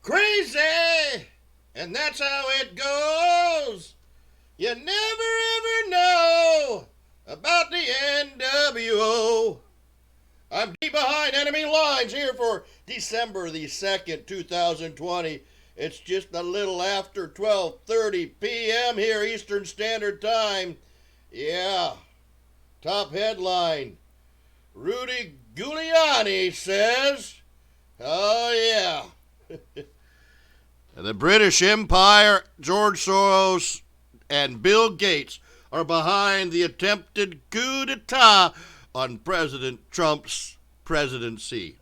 Crazy! And that's how it goes. You never ever know about the NWO. I'm deep behind enemy lines here for December the 2nd, 2020. It's just a little after 12:30 p.m. here Eastern Standard Time. Yeah. Top headline. Rudy Giuliani says, oh yeah. The British Empire, George Soros, and Bill Gates are behind the attempted coup d'etat on President Trump's presidency.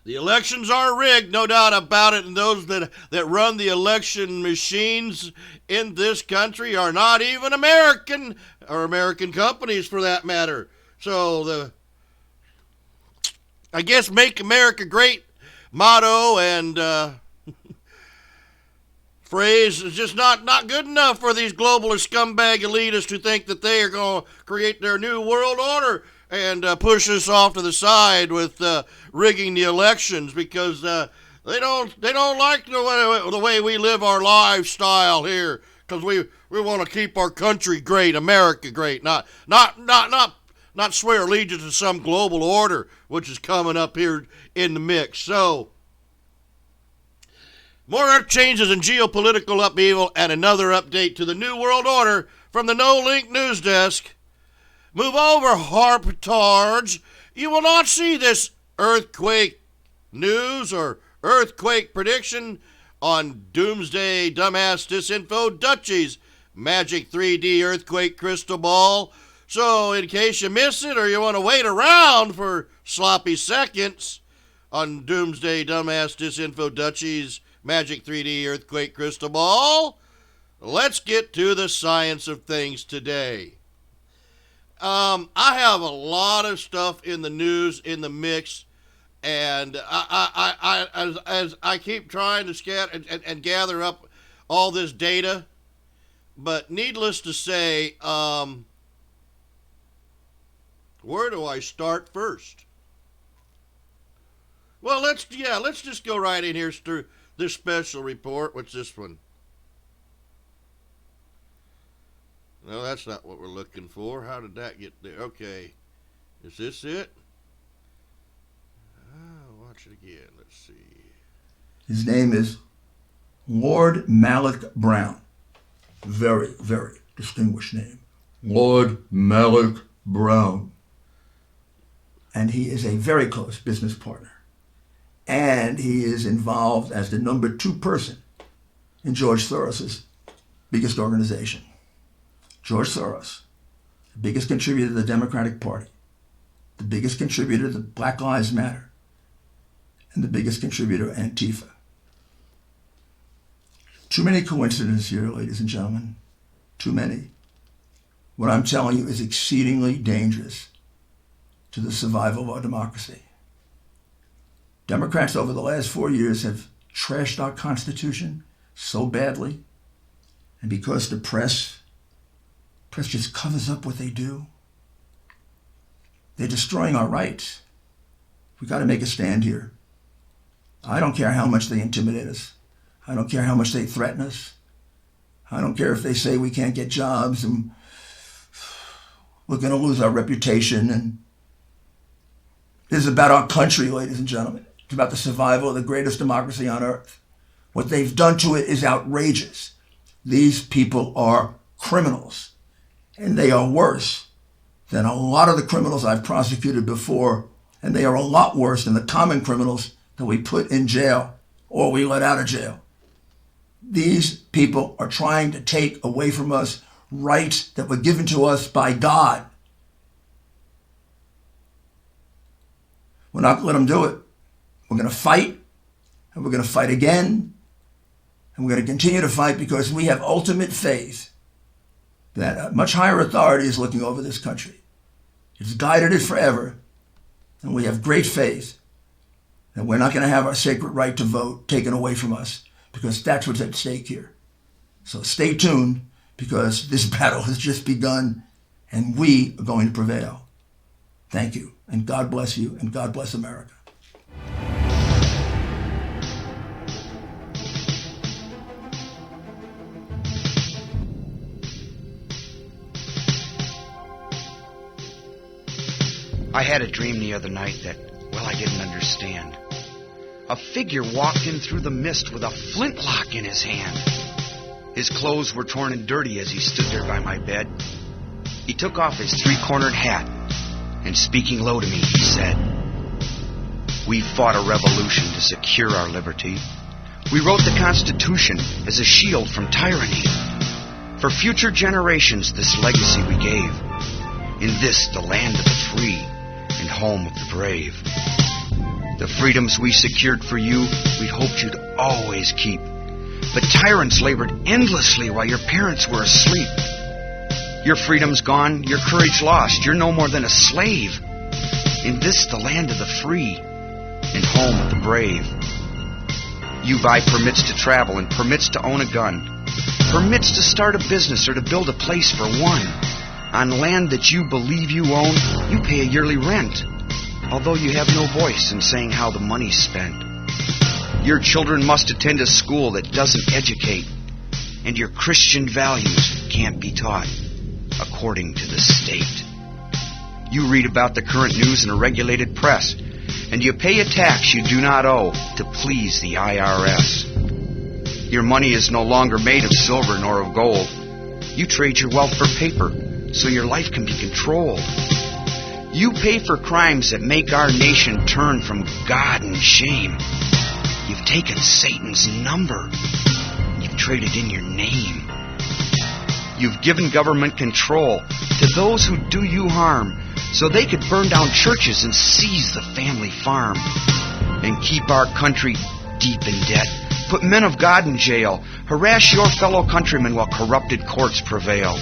The elections are rigged, no doubt about it, and those that run the election machines in this country are not even American, or American companies for that matter. So I guess Make America Great motto and phrase is just not good enough for these globalist scumbag elitists who think that they are going to create their new world order and push us off to the side with rigging the elections, because they don't like the way we live our lifestyle here, because we want to keep our country great, America great, not swear allegiance to some global order which is coming up here in the mix. So more changes in geopolitical upheaval and another update to the New World Order from the No Link News Desk. Move over, harpetards. You will not see this earthquake news or earthquake prediction on Doomsday Dumbass Disinfo Dutchie's Magic 3D Earthquake Crystal Ball. So in case you miss it or you want to wait around for sloppy seconds on Doomsday Dumbass Disinfo Dutchie's Magic 3D Earthquake Crystal Ball, let's get to the science of things today. I have a lot of stuff in the news in the mix, and as I keep trying to scatter and gather up all this data, but needless to say, where do I start first? Well, let's just go right in here through this special report. What's this one? No, that's not what we're looking for. How did that get there? Okay. Is this it? Watch it again. Let's see. His name is Lord Malik Brown. Very, very distinguished name. Lord Malik Brown. And he is a very close business partner. And he is involved as the number 2 person in George Soros' biggest organization. George Soros, the biggest contributor to the Democratic Party, the biggest contributor to Black Lives Matter, and the biggest contributor to Antifa. Too many coincidences here, ladies and gentlemen. Too many. What I'm telling you is exceedingly dangerous to the survival of our democracy. Democrats over the last 4 years have trashed our Constitution so badly, and because the press just covers up what they do, they're destroying our rights. We got to make a stand here. I don't care how much they intimidate us. I don't care how much they threaten us. I don't care if they say we can't get jobs and we're going to lose our reputation. And this is about our country, ladies and gentlemen. It's about the survival of the greatest democracy on earth. What they've done to it is outrageous. These people are criminals, and they are worse than a lot of the criminals I've prosecuted before, and they are a lot worse than the common criminals that we put in jail or we let out of jail. These people are trying to take away from us rights that were given to us by God. We're not going to let them do it. We're going to fight, and we're going to fight again, and we're going to continue to fight because we have ultimate faith that a much higher authority is looking over this country. It's guided it forever, and we have great faith that we're not going to have our sacred right to vote taken away from us, because that's what's at stake here. So stay tuned, because this battle has just begun, and we are going to prevail. Thank you, and God bless you, and God bless America. I had a dream the other night that, well, I didn't understand. A figure walked in through the mist with a flintlock in his hand. His clothes were torn and dirty as he stood there by my bed. He took off his three-cornered hat, and speaking low to me, he said, "We fought a revolution to secure our liberty. We wrote the Constitution as a shield from tyranny. For future generations, this legacy we gave. In this, the land of the free and home of the brave. The freedoms we secured for you, we hoped you'd always keep. But tyrants labored endlessly while your parents were asleep. Your freedom's gone, your courage lost. You're no more than a slave. In this, the land of the free and home of the brave. You buy permits to travel and permits to own a gun, permits to start a business or to build a place for one. On land that you believe you own, you pay a yearly rent, although you have no voice in saying how the money's spent. Your children must attend a school that doesn't educate, and your Christian values can't be taught according to the state. You read about the current news in a regulated press, and you pay a tax you do not owe to please the IRS. Your money is no longer made of silver nor of gold. You trade your wealth for paper so your life can be controlled. You pay for crimes that make our nation turn from God and shame. You've taken Satan's number. You've traded in your name. You've given government control to those who do you harm so they could burn down churches and seize the family farm and keep our country deep in debt, put men of God in jail, harass your fellow countrymen while corrupted courts prevail.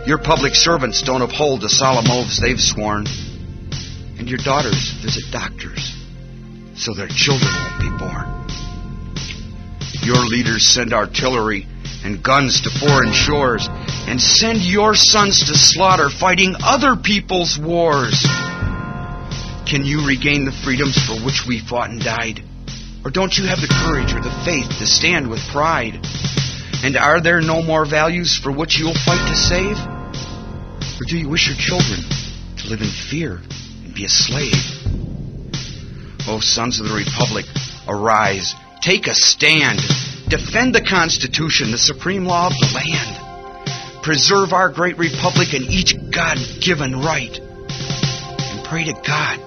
Your public servants don't uphold the solemn oaths they've sworn, and your daughters visit doctors so their children won't be born. Your leaders send artillery and guns to foreign shores and send your sons to slaughter fighting other people's wars. Can you regain the freedoms for which we fought and died? Or don't you have the courage or the faith to stand with pride? And are there no more values for which you'll fight to save? Or do you wish your children to live in fear and be a slave? O sons of the Republic, arise, take a stand. Defend the Constitution, the supreme law of the land. Preserve our great republic and each God-given right. And pray to God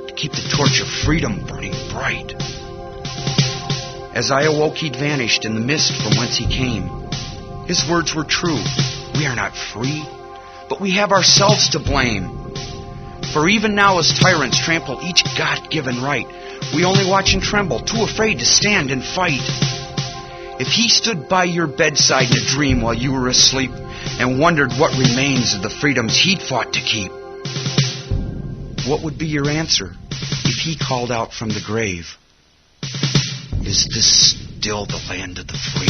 to keep the torch of freedom burning bright. As I awoke, he'd vanished in the mist from whence he came. His words were true. We are not free, but we have ourselves to blame. For even now as tyrants trample each God-given right, we only watch and tremble, too afraid to stand and fight. If he stood by your bedside in a dream while you were asleep and wondered what remains of the freedoms he'd fought to keep, what would be your answer if he called out from the grave, "Is this still the land of the free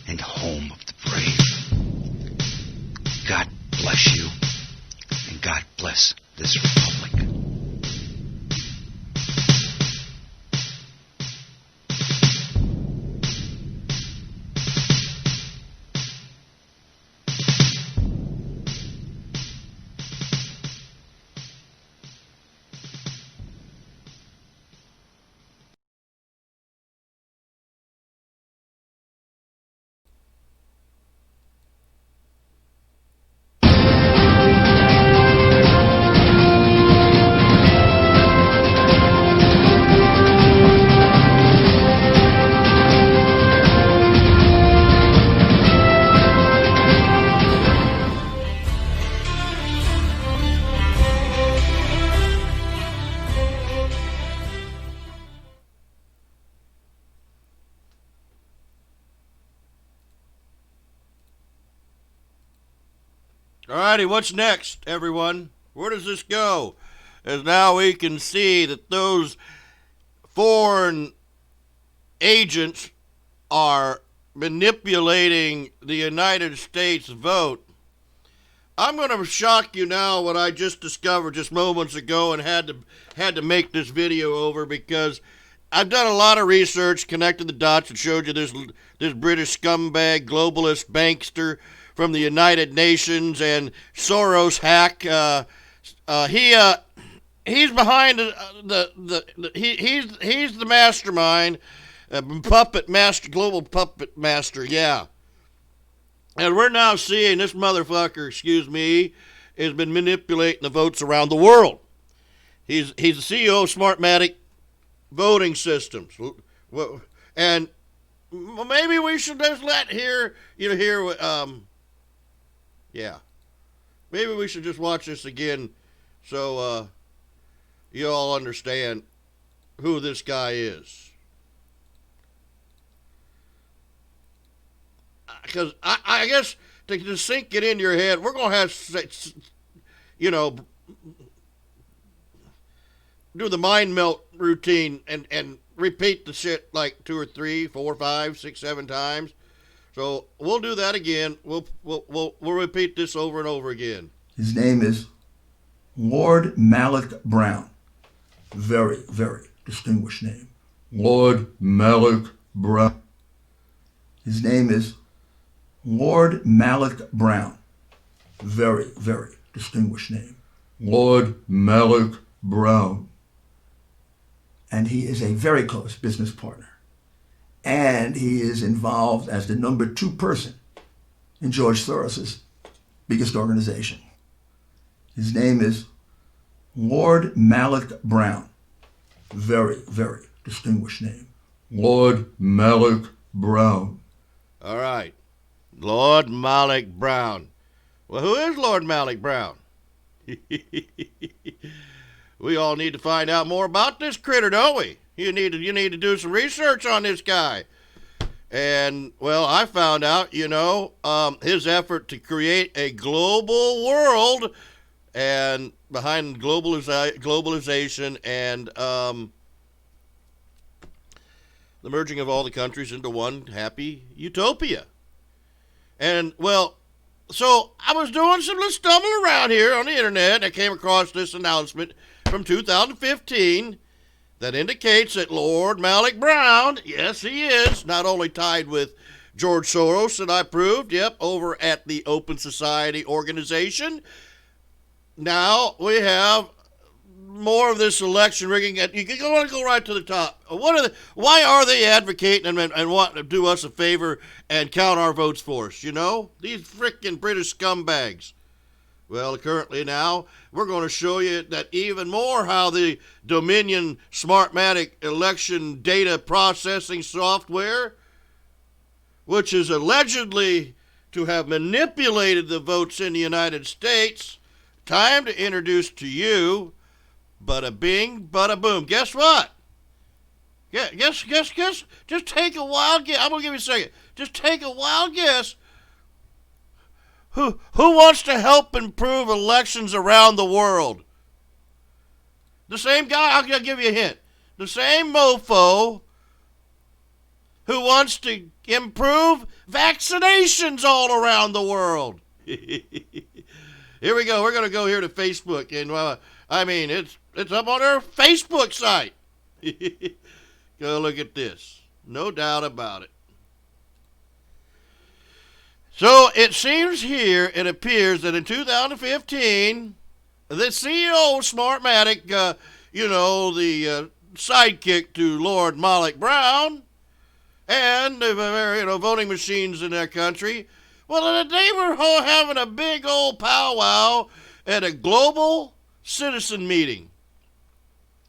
and home of the brave?" God bless you, and God bless this republic. Alrighty, what's next, everyone? Where does this go? As now we can see that those foreign agents are manipulating the United States vote. I'm going to shock you now what I just discovered just moments ago and had to make this video over because I've done a lot of research, connected the dots, and showed you this British scumbag, globalist bankster from the United Nations and Soros hack He's behind he's the mastermind, puppet master, global puppet master. Yeah, and we're now seeing this motherfucker, excuse me, has been manipulating the votes around the world. He's the CEO of Smartmatic voting systems, and maybe we should just maybe we should just watch this again, so you all understand who this guy is. Because I guess to sink it in your head, we're gonna have to, do the mind melt routine and repeat the shit like 2 or 3, 4, 5, 6, 7 times. So we'll do that again. We'll repeat this over and over again. His name is Lord Malik Brown. Very, very distinguished name. Lord Malik Brown. His name is Lord Malik Brown. Very, very distinguished name. Lord Malik Brown. And he is a very close business partner. And he is involved as the number 2 person in George Soros's biggest organization. His name is Lord Malik Brown. Very, very distinguished name. Lord Malik Brown. All right. Lord Malik Brown. Well, who is Lord Malik Brown? We all need to find out more about this critter, don't we? You need to do some research on this guy. And, well, I found out, his effort to create a global world and behind globalization and the merging of all the countries into one happy utopia. And, well, so I was doing some little stumbling around here on the internet, and I came across this announcement from 2015 that indicates that Lord Malik Brown, yes, he is, not only tied with George Soros, that I proved, over at the Open Society organization. Now we have more of this election rigging. You want to go right to the top. Why are they advocating and want to do us a favor and count our votes for us? These freaking British scumbags. Well, currently now, we're going to show you that even more how the Dominion Smartmatic election data processing software, which is allegedly to have manipulated the votes in the United States, time to introduce to you, bada bing, bada boom. Guess what? Guess. Just take a wild guess. I'm going to give you a second. Just take a wild guess. Who wants to help improve elections around the world? The same guy, I'll give you a hint. The same mofo who wants to improve vaccinations all around the world. Here we go. We're going to go here to Facebook. And, it's up on our Facebook site. Go look at this. No doubt about it. So it seems here, it appears that in 2015, the CEO of Smartmatic, the sidekick to Lord Malik Brown, and the voting machines in their country, well, they were having a big old powwow at a global citizen meeting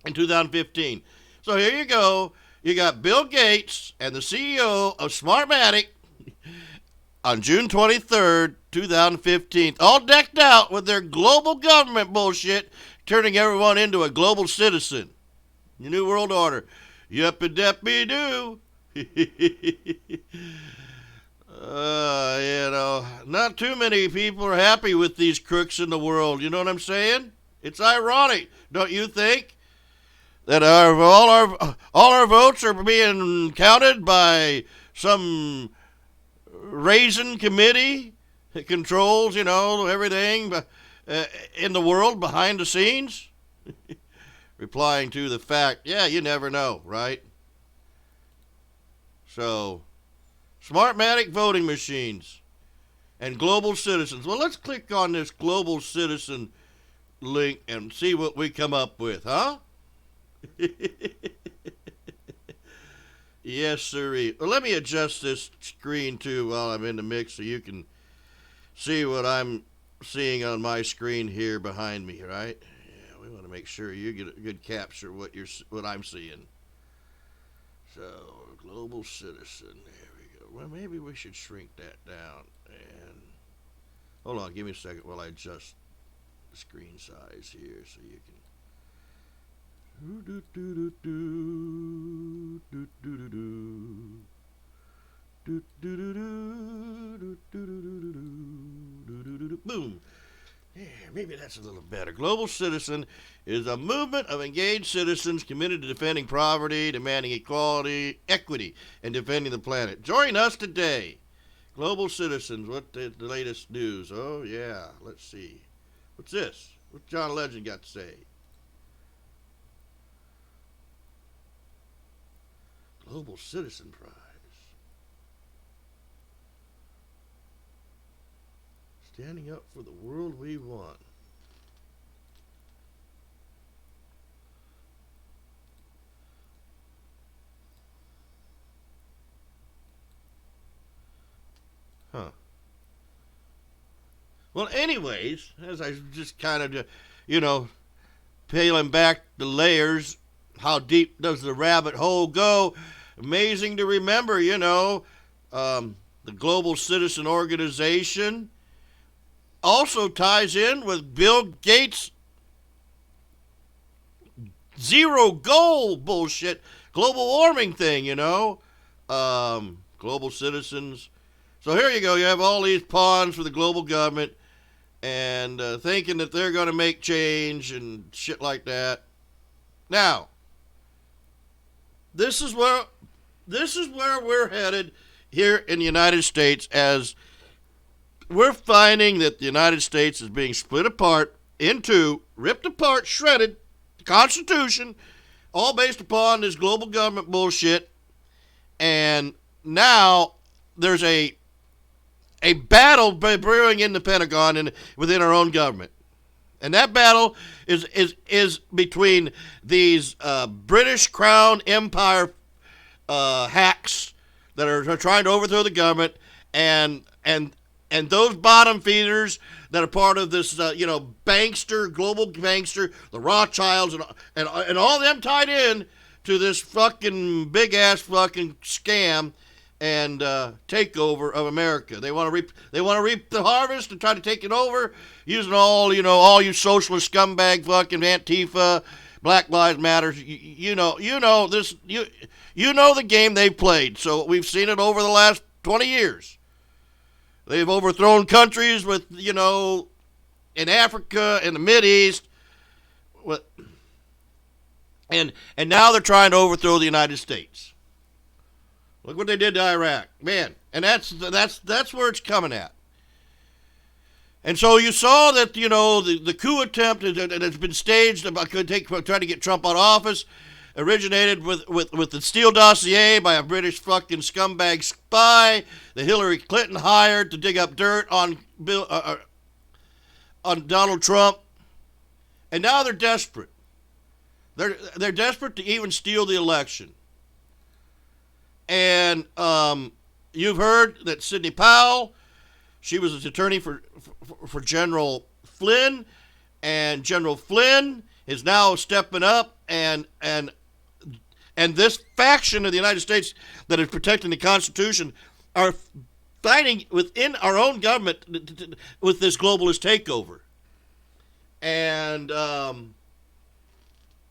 in 2015. So here you go. You got Bill Gates and the CEO of Smartmatic on June 23rd, 2015, all decked out with their global government bullshit, turning everyone into a global citizen. The New World Order. Yuppie-deppy-doo. Not too many people are happy with these crooks in the world. You know what I'm saying? It's ironic, don't you think? That all our votes are being counted by some raisin committee that controls, everything in the world behind the scenes? Replying to the fact, you never know, right? So, Smartmatic voting machines and global citizens. Well, let's click on this global citizen link and see what we come up with, huh? Yes, sirree. Well, let me adjust this screen, too, while I'm in the mix so you can see what I'm seeing on my screen here behind me, right? Yeah, we want to make sure you get a good capture of what I'm seeing. So, global citizen. There we go. Well, maybe we should shrink that down. And hold on, give me a second while I adjust the screen size here so you can. Boom. Yeah, maybe that's a little better. Global Citizen is a movement of engaged citizens committed to defending poverty, demanding equality, equity, and defending the planet. Join us today. Global Citizens, what the latest news? Oh, yeah, let's see. What's this? What's John Legend got to say? Global Citizen Prize. Standing up for the world we want. Huh. Well, anyways, as I just kind of, peeling back the layers, how deep does the rabbit hole go? Amazing to remember, the Global Citizen Organization also ties in with Bill Gates' zero goal bullshit, global warming thing, global citizens. So here you go. You have all these pawns for the global government and thinking that they're going to make change and shit like that. Now, this is where we're headed here in the United States, as we're finding that the United States is being split apart into, ripped apart, shredded, the Constitution, all based upon this global government bullshit. And now there's a battle brewing in the Pentagon and within our own government. And that battle is between these British Crown Empire hacks that are trying to overthrow the government, and those bottom feeders that are part of this, bankster, global bankster, the Rothschilds, and all them tied in to this fucking big ass fucking scam and takeover of America. They want to reap the harvest and try to take it over using all you socialist scumbag fucking Antifa, Black Lives Matter. You know the game they've played. So we've seen it over the last 20 years. They've overthrown countries with, in Africa, in the Mideast, and now they're trying to overthrow the United States. Look what they did to Iraq, man, and that's where it's coming at. And so you saw that the coup attempt that has been staged about trying to get Trump out of office originated with the Steele dossier by a British fucking scumbag spy that Hillary Clinton hired to dig up dirt on Donald Trump, and now they're desperate. They're desperate to even steal the election. And you've heard that Sidney Powell, she was an attorney for General Flynn, and General Flynn is now stepping up, and this faction of the United States that is protecting the Constitution are fighting within our own government with this globalist takeover. And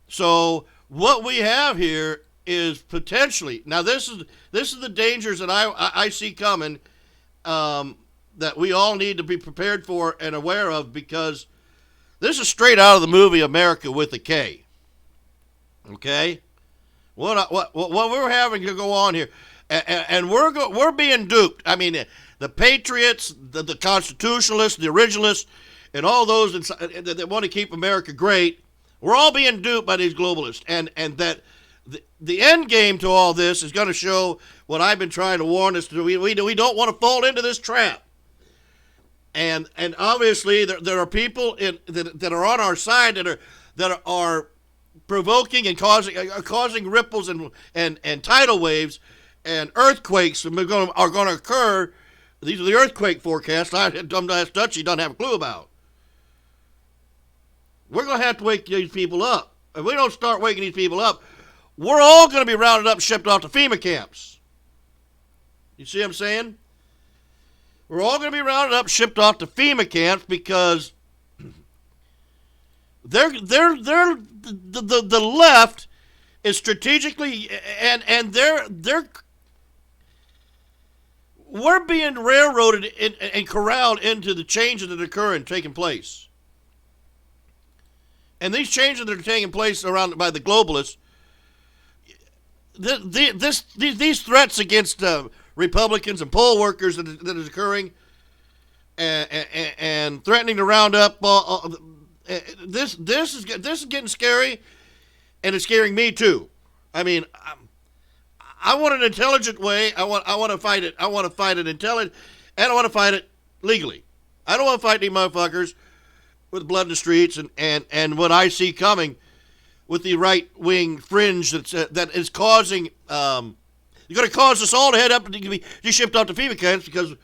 so what we have here is potentially, now this is the dangers that I see coming, that we all need to be prepared for and aware of, because this is straight out of the movie America with a K. Okay, what we're having to go on here, and we're being duped. I mean, the patriots, the constitutionalists, the originalists, and all those that want to keep America great, we're all being duped by these globalists, and that the end game to all this is going to show what I've been trying to warn us to. We don't want to fall into this trap. And obviously there are people that are on our side that are provoking and causing ripples and tidal waves and earthquakes are going to occur. These are the earthquake forecasts. Dumbass Dutchie doesn't have a clue about. We're going to have to wake these people up. If we don't start waking these people up, we're all going to be rounded up and shipped off to FEMA camps. You see what I'm saying? We're all going to be rounded up, shipped off to FEMA camps because the left is strategically and we're being railroaded and corralled into the changes that occur and taking place. And these changes that are taking place around by the globalists, these threats against Republicans and poll workers that is occurring, and threatening to round up this is getting scary, and it's scaring me too. I mean, I want an intelligent way. I want to fight it. I want to fight it intelligent, and I want to fight it legally. I don't want to fight these motherfuckers with blood in the streets and what I see coming with the right wing fringe that is causing. You're going to cause us all to head up and be shipped off to FEMA camps because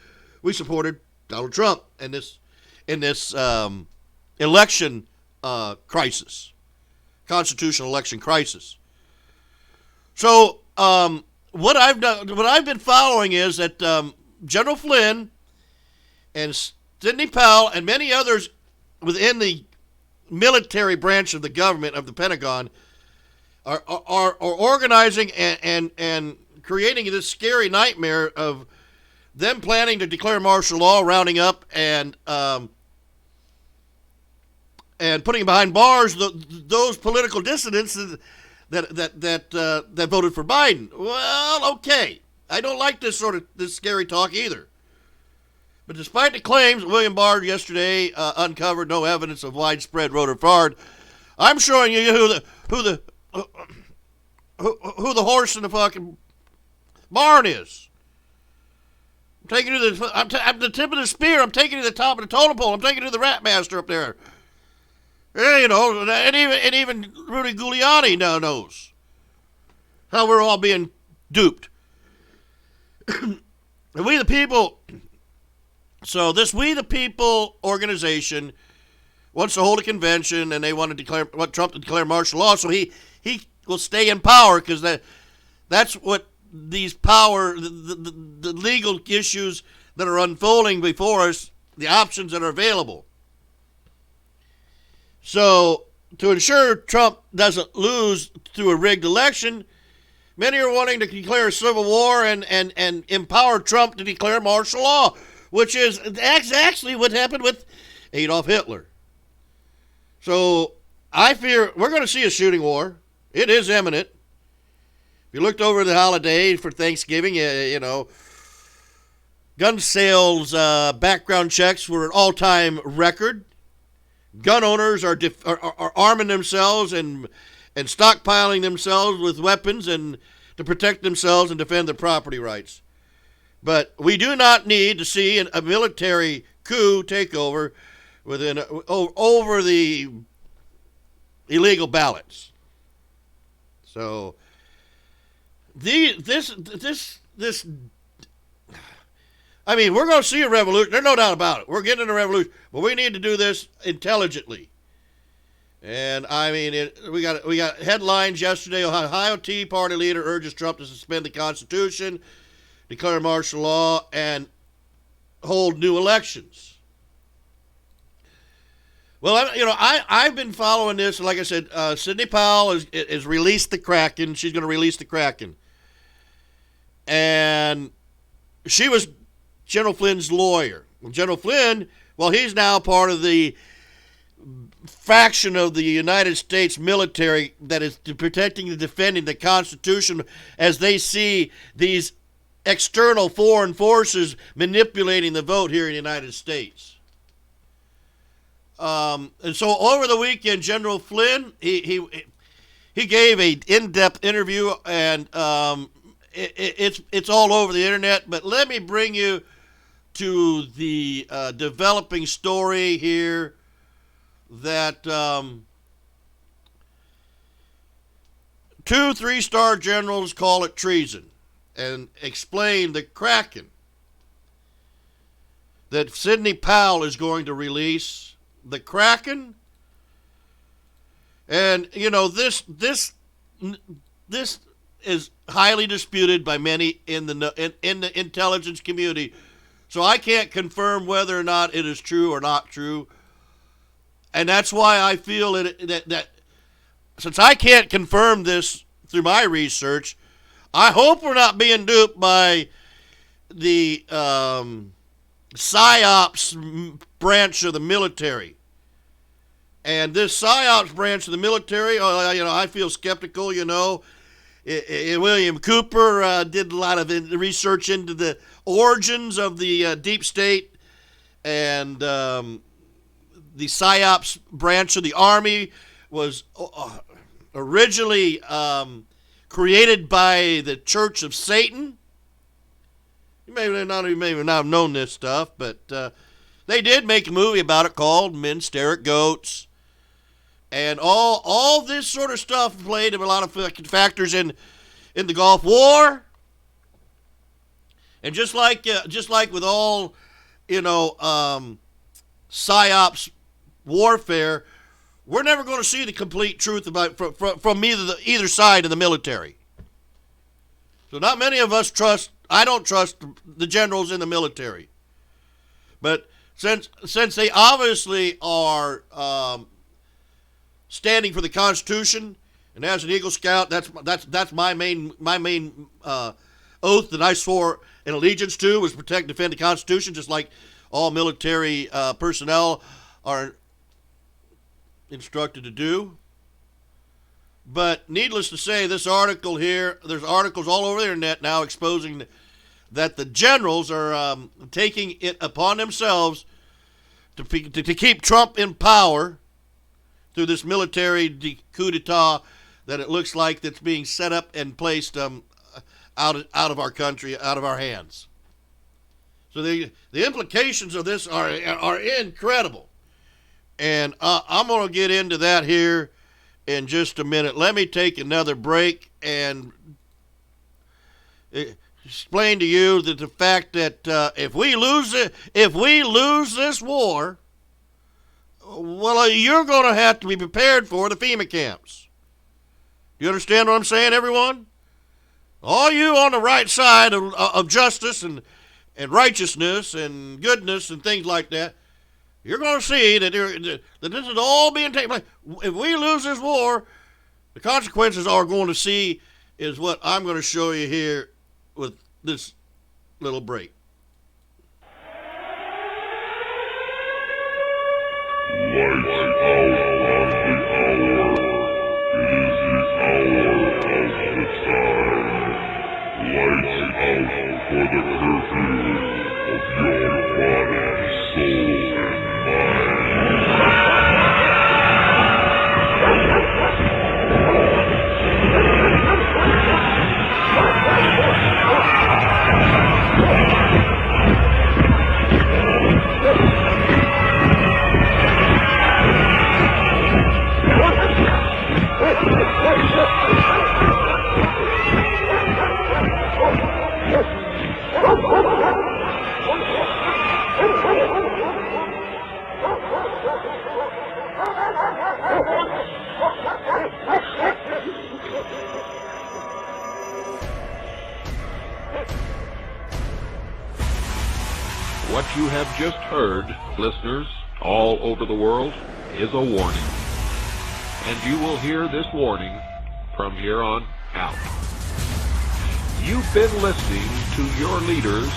we supported Donald Trump in this election crisis, constitutional election crisis. So what I've been following is that General Flynn and Sidney Powell and many others within the military branch of the government of the Pentagon are organizing and creating this scary nightmare of them planning to declare martial law, rounding up and putting behind bars those political dissidents that voted for Biden. Well, okay, I don't like this scary talk either. But despite the claims William Barr yesterday uncovered no evidence of widespread voter fraud, I'm showing you who the horse in the fucking barn is. I'm taking you to I'm the tip of the spear. I'm taking you to the top of the totem pole. I'm taking you to the rat master up there. Yeah, you know, and even Rudy Giuliani now knows how we're all being duped. And we the people. So this We the People organization wants to hold a convention, and they want Trump to declare martial law, so he will stay in power because that's what these the legal issues that are unfolding before us, the options that are available. So to ensure Trump doesn't lose through a rigged election, many are wanting to declare a civil war and empower Trump to declare martial law, which is actually what happened with Adolf Hitler. So I fear we're going to see a shooting war. It is imminent. If you looked over the holiday for Thanksgiving, you know, gun sales background checks were an all-time record. Gun owners are arming themselves and stockpiling themselves with weapons and to protect themselves and defend their property rights. But we do not need to see a military coup take over over the illegal ballots. So this I mean, we're going to see a revolution. There's no doubt about it. We're getting a revolution, but we need to do this intelligently. And I mean, we got headlines yesterday. Ohio TEA Party leader urges Trump to suspend the Constitution, declare martial law, and hold new elections. Well, I've been following this. Like I said, Sidney Powell has released the Kraken. She's going to release the Kraken. And she was General Flynn's lawyer. General Flynn, well, he's now part of the faction of the United States military that is protecting and defending the Constitution as they see these external foreign forces manipulating the vote here in the United States. And so over the weekend, General Flynn, he gave an in-depth interview, and it's all over the internet. But let me bring you to the developing story here that 2 3-star generals call it treason and explain the Kraken that Sidney Powell is going to release. The Kraken, and you know this is highly disputed by many in the intelligence community, so I can't confirm whether or not it is true or not true. And that's why I feel that since I can't confirm this through my research, I hope we're not being duped by the PSYOPs branch of the military. And this PSYOPs branch of the military, I feel skeptical, William Cooper did a lot of research into the origins of the deep state, and the PSYOPs branch of the Army was originally created by the Church of Satan. You may not have known this stuff, but they did make a movie about it called Men Stare at Goats. And all this sort of stuff played a lot of factors in the Gulf War. And just like with all, PSYOPs warfare, we're never going to see the complete truth about from either side of the military. So not many of us I don't trust the generals in the military. But since they obviously are standing for the Constitution, and as an Eagle Scout, that's my main oath that I swore an allegiance to, was protect and defend the Constitution, just like all military personnel are instructed to do. But needless to say, this article here, there's articles all over the internet now exposing that the generals are taking it upon themselves to keep Trump in power through this military coup d'etat that it looks like that's being set up and placed out of our country, out of our hands. So the implications of this are incredible. And I'm going to get into that here in just a minute. Let me take another break and explain to you that the fact that if we lose this war, well, you're going to have to be prepared for the FEMA camps. Do you understand what I'm saying, everyone? All you on the right side of justice and righteousness and goodness and things like that, you're going to see that this is all being taken place. If we lose this war, the consequences are going to see is what I'm going to show you here with this little break. Lights out on the hour. It is the hour of the time. Lights out for the curfew of your body, soul, and What you have just heard, listeners, all over the world, is a warning. And you will hear this warning from here on out. You've been listening to your leaders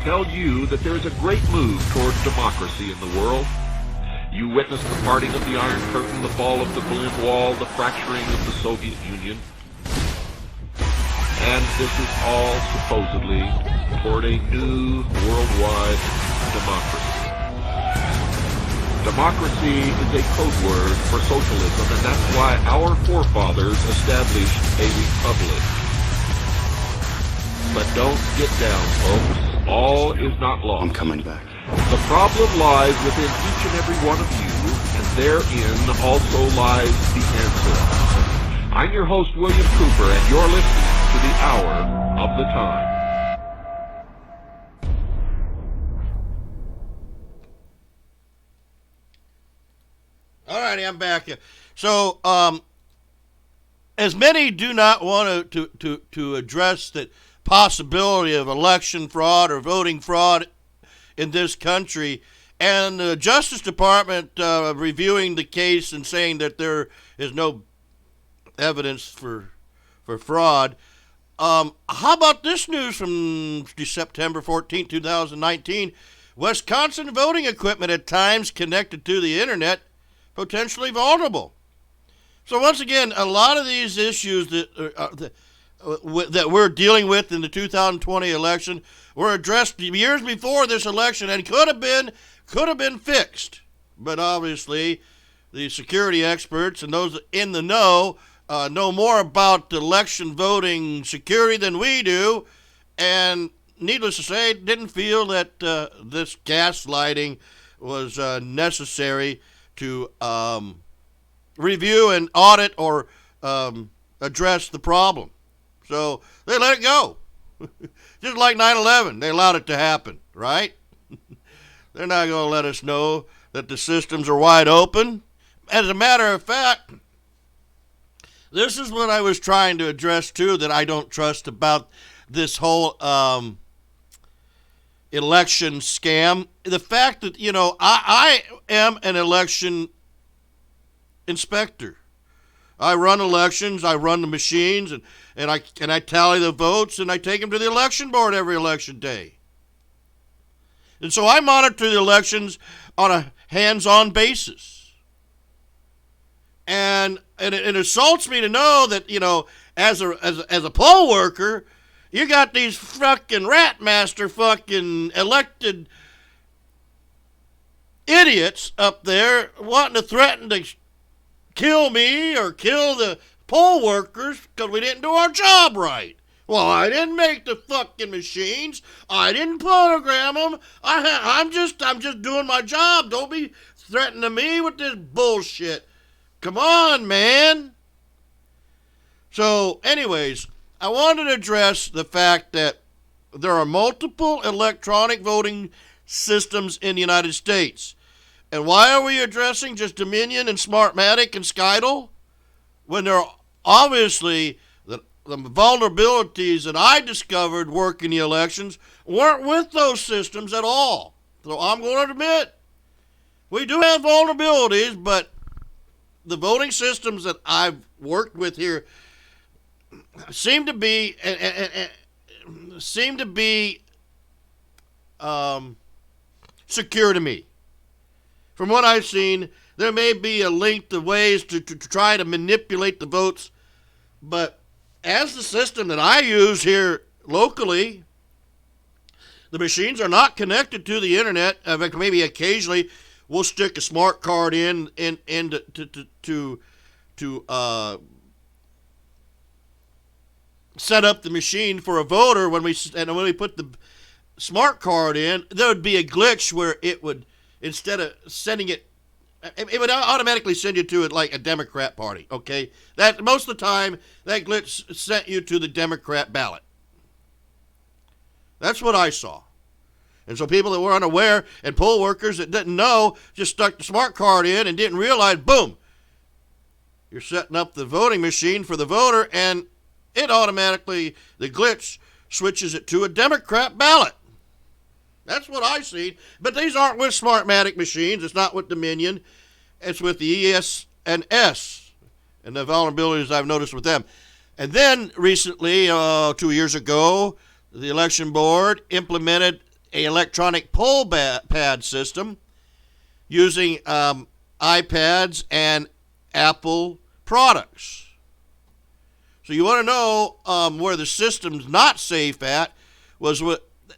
tell you that there's a great move towards democracy in the world. You witnessed the parting of the Iron Curtain, the fall of the Berlin Wall, the fracturing of the Soviet Union. And this is all supposedly toward a new worldwide democracy. Democracy is a code word for socialism, and that's why our forefathers established a republic. But don't get down, folks. all is not lost. I'm coming back. The problem lies within each and every one of you, and therein also lies the answer. I'm your host, William Cooper, and you're listening to the Hour of the Time. All righty, I'm back. So, as many do not want to address the possibility of election fraud or voting fraud in this country, and the Justice Department reviewing the case and saying that there is no evidence for fraud. How about this news from September 14, 2019? Wisconsin voting equipment at times connected to the internet potentially vulnerable. So once again, a lot of these issues that we're dealing with in the 2020 election were addressed years before this election and could have been fixed. But obviously, the security experts and those in the know more about election voting security than we do, and needless to say, didn't feel that this gaslighting was necessary to review and audit or address the problem. So they let it go. Just like 9/11, they allowed it to happen, right? They're not going to let us know that the systems are wide open. As a matter of fact, this is what I was trying to address too, that I don't trust about this whole election scam. The fact that, I am an election inspector. I run elections, I run the machines, and I tally the votes, and I take them to the election board every election day. And so I monitor the elections on a hands-on basis. And it assaults me to know that, as a poll worker, you got these fucking rat master fucking elected idiots up there wanting to threaten to kill me or kill the poll workers because we didn't do our job right. Well, I didn't make the fucking machines. I didn't program them. I'm just doing my job. Don't be threatening me with this bullshit. Come on, man. So, anyways, I wanted to address the fact that there are multiple electronic voting systems in the United States. And why are we addressing just Dominion and Smartmatic and Skydle when there are obviously the vulnerabilities that I discovered working the elections weren't with those systems at all. So I'm going to admit, we do have vulnerabilities, but the voting systems that I've worked with here seem to be secure to me. From what I've seen, there may be a length of ways to try to manipulate the votes, but as the system that I use here locally, the machines are not connected to the internet. Maybe occasionally we'll stick a smart card in to set up the machine for a voter. When we put the smart card in, there would be a glitch where it would, instead of sending it would automatically send you to it like a Democrat party, okay? That most of the time, that glitch sent you to the Democrat ballot. That's what I saw. And so people that were unaware and poll workers that didn't know just stuck the smart card in and didn't realize, boom, you're setting up the voting machine for the voter, and it automatically, the glitch switches it to a Democrat ballot. That's what I see. But these aren't with Smartmatic machines. It's not with Dominion. It's with the ES and S and the vulnerabilities I've noticed with them. And then recently, 2 years ago, the election board implemented an electronic poll pad system using iPads and Apple products. So you want to know where the system's not safe at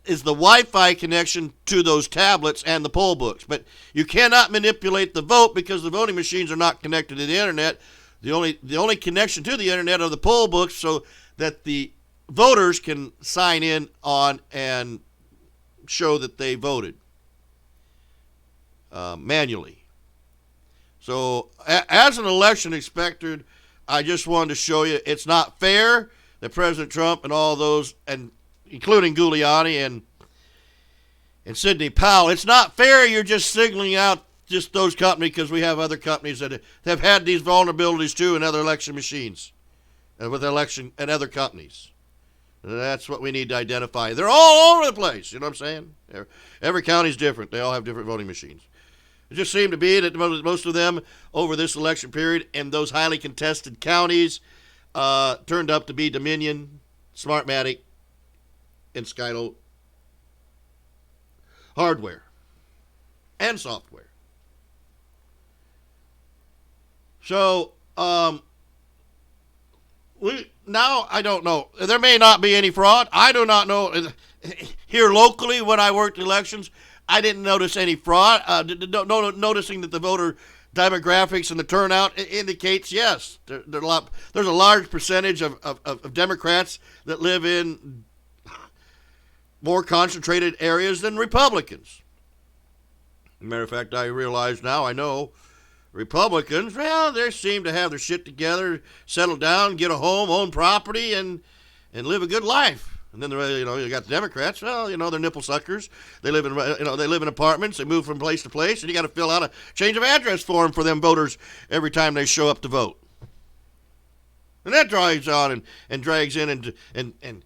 is the Wi-Fi connection to those tablets and the poll books. But you cannot manipulate the vote because the voting machines are not connected to the internet. The only connection to the internet are the poll books so that the voters can sign in on and show that they voted manually. So as an election inspector, I just wanted to show you it's not fair that President Trump and all those, and including Giuliani and Sidney Powell, it's not fair you're just signaling out just those companies, because we have other companies that have had these vulnerabilities too in other election machines and with election and other companies. And that's what we need to identify. They're all over the place. You know what I'm saying? Every county's different. They all have different voting machines. It just seemed to be that most of them over this election period in those highly contested counties turned up to be Dominion, Smartmatic, and Skylo hardware and software. So, I don't know. There may not be any fraud. I do not know. Here locally, when I worked elections, I didn't notice any fraud. Noticing that the voter demographics and the turnout indicates, yes, there's a large percentage of Democrats that live in more concentrated areas than Republicans. As a matter of fact, I realize now, I know Republicans, well, they seem to have their shit together, settle down, get a home, own property, and live a good life. And then you got the Democrats. Well, they're nipple suckers. They live in apartments. They move from place to place, and you got to fill out a change of address form for them voters every time they show up to vote. And that drags on and drags in and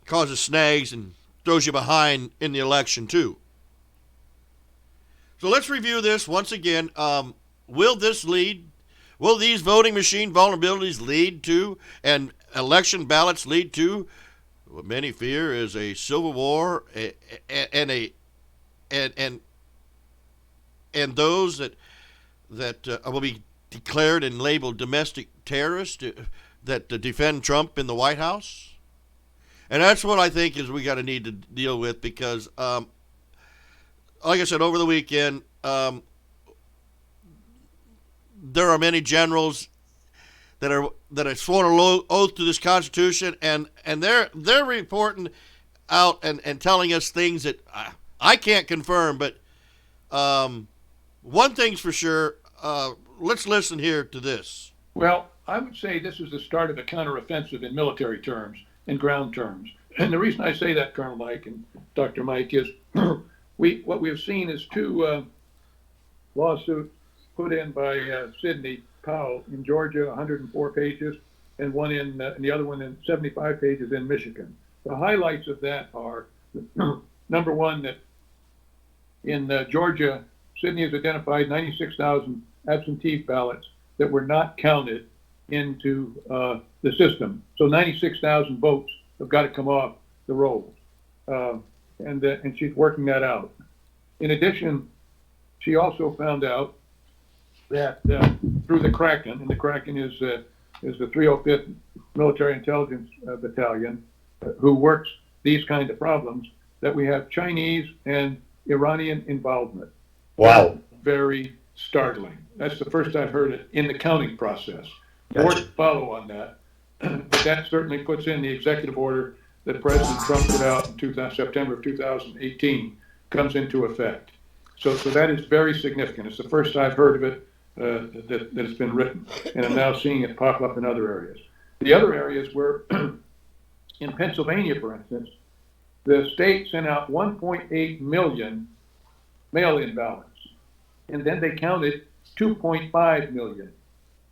causes snags and throws you behind in the election too. So let's review this once again. Will these voting machine vulnerabilities lead to, and election ballots lead to, what many fear is a civil war and those that will be declared and labeled domestic terrorists that defend Trump in the White House? And that's what I think is we got to need to deal with, because like I said, over the weekend, there are many generals that are sworn an oath to this Constitution, and they're reporting out and telling us things that I can't confirm. But one thing's for sure. Let's listen here to this. Well, I would say this is the start of a counteroffensive in military terms, in ground terms. And the reason I say that, Colonel Mike and Dr. Mike, is what we have seen is two lawsuits put in by Sidney Powell in Georgia, 104 pages, and one and the other one in 75 pages in Michigan. The highlights of that are, number one, that in Georgia, Sidney has identified 96,000 absentee ballots that were not counted into the system. So 96,000 votes have got to come off the rolls. And she's working that out. In addition, she also found out that through the Kraken, and the Kraken is the 305th Military Intelligence Battalion, who works these kind of problems, that we have Chinese and Iranian involvement. Wow. Very startling. That's the first I've heard it in the counting process. More to follow on that. But that certainly puts in the executive order that President Trump put out in September of 2018 comes into effect. So that is very significant. It's the first I've heard of it that it's been written, and I'm now seeing it pop up in other areas. The other areas were, in Pennsylvania, for instance, the state sent out 1.8 million mail-in ballots, and then they counted 2.5 million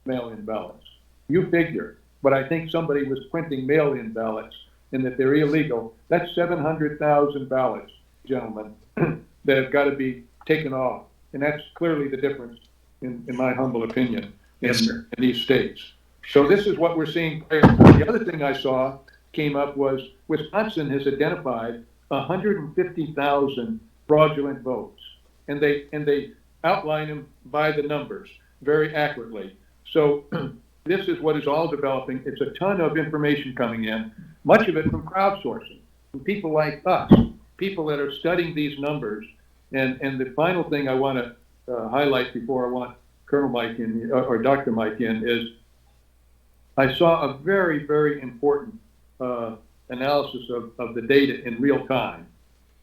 mail-in ballots. You figure, but I think somebody was printing mail-in ballots and that they're illegal. That's 700,000 ballots, gentlemen, that have got to be taken off. And that's clearly the difference, in my humble opinion, in these states. So this is what we're seeing. The other thing I saw came up was Wisconsin has identified 150,000 fraudulent votes. And they outline them by the numbers very accurately. So this is what is all developing. It's a ton of information coming in, much of it from crowdsourcing, from people like us, people that are studying these numbers. And the final thing I want to highlight before I want Colonel Mike in, or Dr. Mike in, is I saw a very, very important analysis of the data in real time.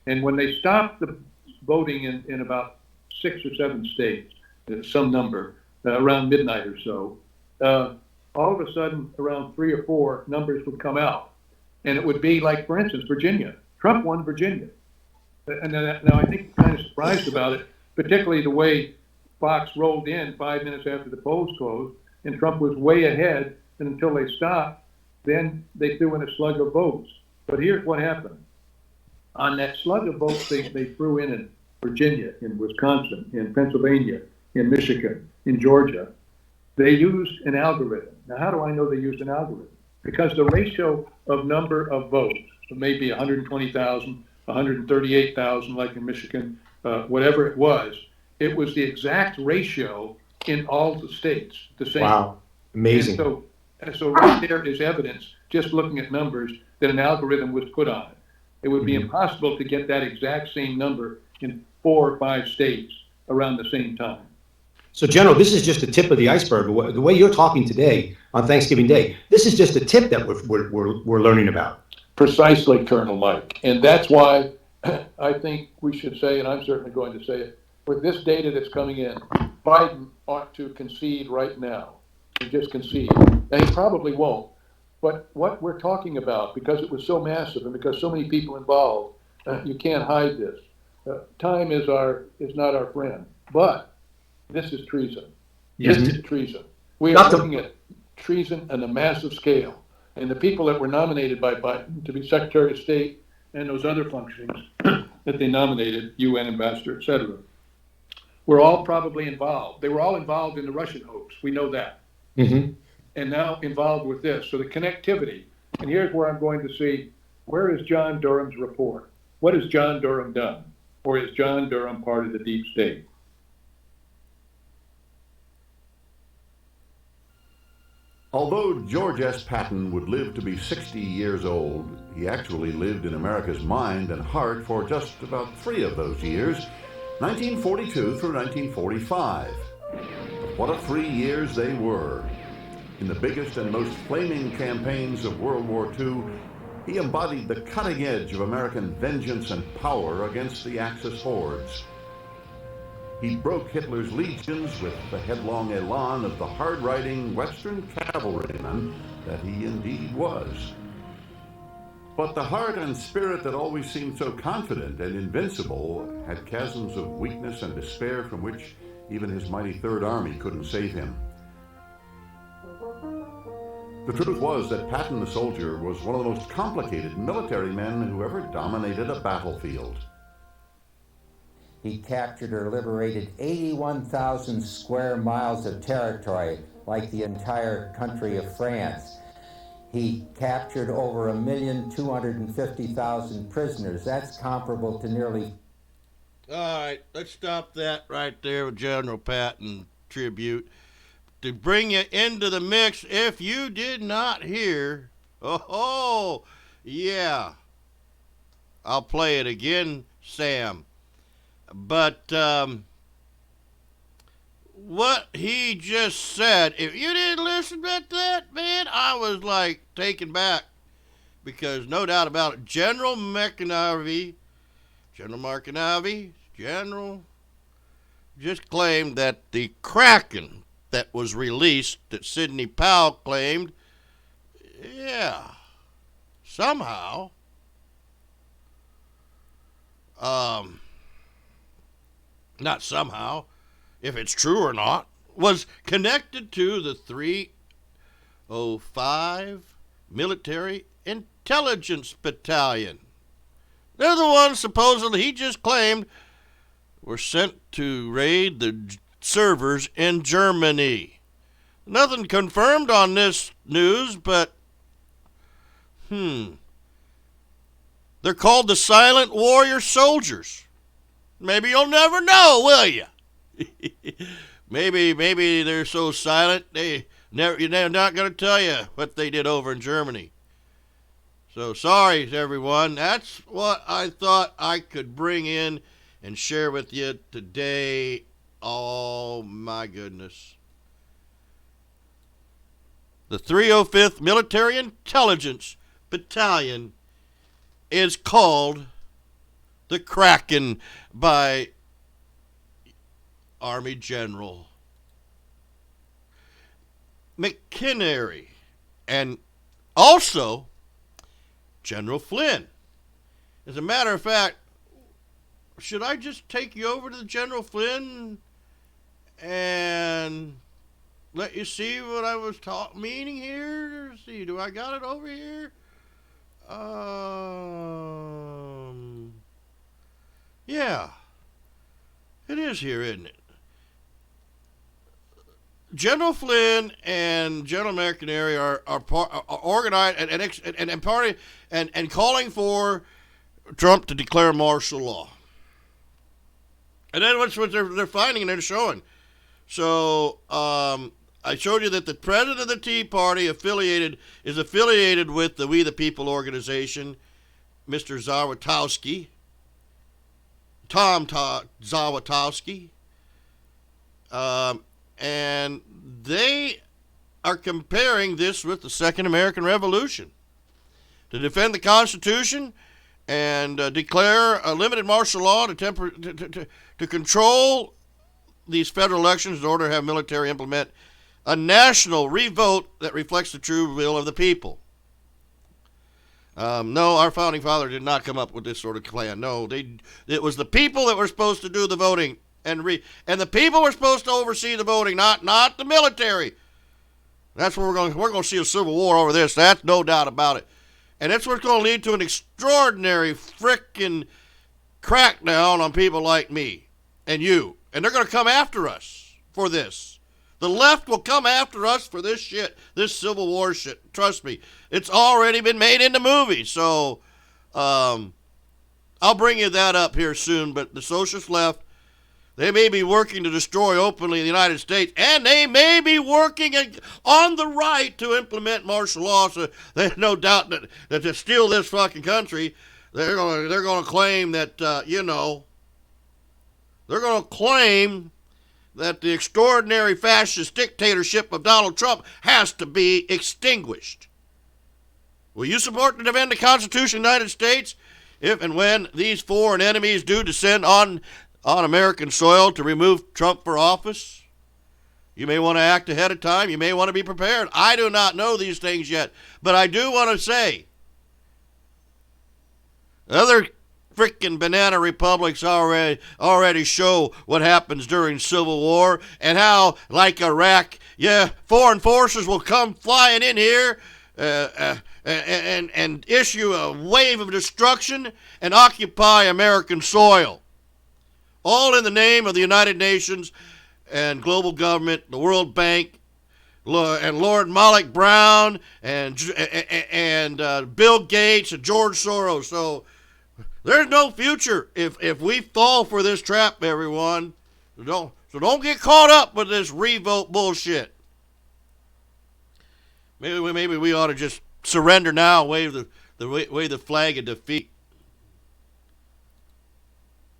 And when they stopped the voting in about 6 or 7 states, some number, around midnight or so, all of a sudden, around 3 or 4, numbers would come out. And it would be like, for instance, Virginia. Trump won Virginia. And now I think I'm kind of surprised about it, particularly the way Fox rolled in 5 minutes after the polls closed, and Trump was way ahead, and until they stopped, then they threw in a slug of votes. But here's what happened. On that slug of votes they threw in Virginia, in Wisconsin, in Pennsylvania, in Michigan, in Georgia, they used an algorithm. Now, how do I know they used an algorithm? Because the ratio of number of votes, maybe 120,000, 138,000, like in Michigan, whatever it was the exact ratio in all the states, the same. Wow, amazing. And so right there is evidence, just looking at numbers, that an algorithm was put on it. It would be impossible to get that exact same number in 4 or 5 states around the same time. So, General, this is just the tip of the iceberg. The way you're talking today on Thanksgiving Day, this is just a tip that we're learning about. Precisely, Colonel Mike. And that's why I think we should say, and I'm certainly going to say it, with this data that's coming in, Biden ought to concede right now. He just concede. And he probably won't. But what we're talking about, because it was so massive and because so many people involved, you can't hide this. Time is not our friend. But this is treason. Yes. This is treason. We are looking at treason on a massive scale. And the people that were nominated by Biden to be Secretary of State and those other functions that they nominated, UN ambassador, et cetera, were all probably involved. They were all involved in the Russian hoax. We know that. Mm-hmm. And now involved with this. So the connectivity. And here's where I'm going to see, where is John Durham's report? What has John Durham done? Or is John Durham part of the deep state? Although George S. Patton would live to be 60 years old, he actually lived in America's mind and heart for just about 3 of those years, 1942 through 1945. But what a 3 years they were. In the biggest and most flaming campaigns of World War II, he embodied the cutting edge of American vengeance and power against the Axis hordes. He broke Hitler's legions with the headlong elan of the hard-riding Western cavalryman that he indeed was. But the heart and spirit that always seemed so confident and invincible had chasms of weakness and despair from which even his mighty Third Army couldn't save him. The truth was that Patton the soldier was one of the most complicated military men who ever dominated a battlefield. He captured or liberated 81,000 square miles of territory, like the entire country of France. He captured over 1,250,000 prisoners. That's comparable to nearly... All right, let's stop that right there with General Patton tribute. To bring you into the mix, if you did not hear, yeah, I'll play it again, Sam. But what he just said, if you didn't listen to that, man, I was like taken back. Because no doubt about it, General just claimed that the Kraken that was released, that Sidney Powell claimed, somehow, not somehow, if it's true or not, was connected to the 305 Military Intelligence Battalion. They're the ones supposedly he just claimed were sent to raid the servers in Germany. Nothing confirmed on this news, but they're called the Silent Warrior Soldiers. Maybe you'll never know, will you? maybe they're so silent they're not going to tell you what they did over in Germany. So sorry, everyone. That's what I thought I could bring in and share with you today. Oh, my goodness. The 305th Military Intelligence Battalion is called the Kraken by Army General McInerney, and also General Flynn. As a matter of fact, should I just take you over to the General Flynn and let you see what I was meaning here? Let's see, do I got it over here? Yeah, it is here, isn't it? General Flynn and General McInerney are organized and party and calling for Trump to declare martial law. And then what's what they're finding and they're showing. So I showed you that the president of the Tea Party is affiliated with the We the People organization, Mr. Zawistowski, Zawistowski. And they are comparing this with the Second American Revolution. To defend the Constitution and declare a limited martial law to control these federal elections in order to have military implement a national revote that reflects the true will of the people. No, our founding father did not come up with this sort of plan. No, it was the people that were supposed to do the voting. And the people were supposed to oversee the voting, not the military. That's where we're going to see a civil war over this. That's no doubt about it. And that's what's going to lead to an extraordinary frickin' crackdown on people like me and you. And they're going to come after us for this. The left will come after us for this shit, this Civil War shit. Trust me, it's already been made into movies. So I'll bring you that up here soon. But the socialist left, they may be working to destroy openly the United States, and they may be working on the right to implement martial law. So there's no doubt that to steal this fucking country, they're going to claim that they're going to claim that the extraordinary fascist dictatorship of Donald Trump has to be extinguished. Will you support and defend the Constitution of the United States if and when these foreign enemies do descend on American soil to remove Trump for office? You may want to act ahead of time. You may want to be prepared. I do not know these things yet, but I do want to say other freaking banana republics already show what happens during civil war and how, like Iraq, foreign forces will come flying in here and issue a wave of destruction and occupy American soil. All in the name of the United Nations and global government, the World Bank, and Lord Malik Brown, and Bill Gates and George Soros. So there's no future if we fall for this trap, everyone. So don't get caught up with this revote bullshit. Maybe we ought to just surrender now, wave the flag of defeat.